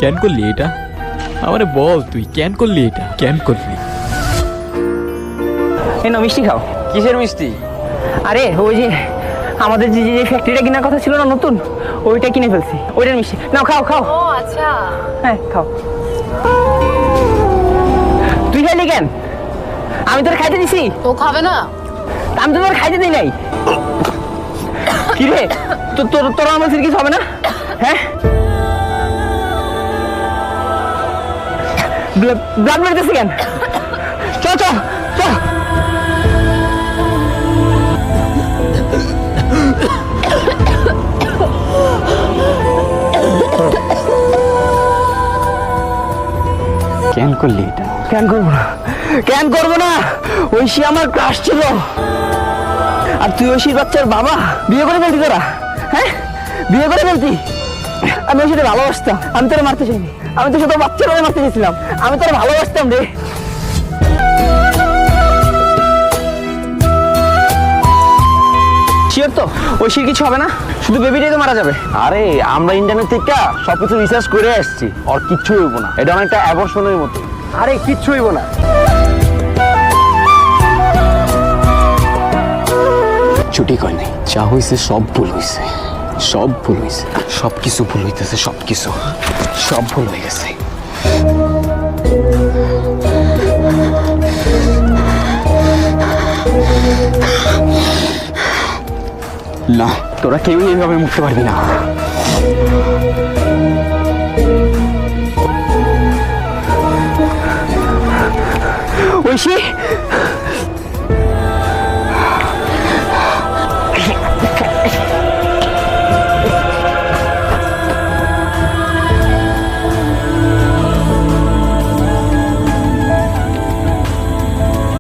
কেন করলি এটা? আমারে বল, তুই কেন করলি এটা? কেন করলি? এই নাও মিষ্টি খাও। কিসের মিষ্টি? আরে ওই যে আমাদের যে যে ফ্যাক্টরিটা কেনার কথা ছিল না নতুন, ওইটা কিনে ফেলছি, ওইটার মিষ্টি। নাও খাও খাও। ও আচ্ছা, হ্যাঁ খাও। তুই খাইলি কেন? আমি তোর খাইতে দিছি? তো খাবে না? আমি তো তোর খাইতে দিই নাই। কি রে, তোর আমার কিছু হবে না? হ্যাঁ, ব্লাড বেরোতেছে কেন? চল চল চল। কেন করলি এটা? কেন করবো না? কেন করবো না? ঐশী আমার ক্রাশ ছিল, আর তুই ঐশীর বাচ্চার বাবা। বিয়ে করে ফেলতি তোরা? হ্যাঁ, বিয়ে করে ফেলতি? আমি ওর সাথে ভালোবাসতাম, আমি তোরা মারতে চাইনি, আমি তো শুধু বাচ্চার বাবা মারতে চেয়েছিলাম, আমি তোরা ভালোবাসতাম রে। শিওর তো ঐশীর কিছু হবে না? শুধু বেবিটাই তো মারা যাবে। আরে আমরা ইন্টারনেট থেকে সবকিছু রিসার্চ করে আসছি, আর কিচ্ছু হইব না। এটা অনেকটা অ্যাবর্শনের মতো। আরে কিচ্ছু হইব না। ছুটি কয় নাই, যা হইছে সব ভুল হইছে, সব ভুল হইছে, সবকিছু ভুল হইতেছে, সবকিছু সব ভুল হয়ে গেছে। না, তোরা কেউই এইভাবে মুক্তি পারবি না। ঐশী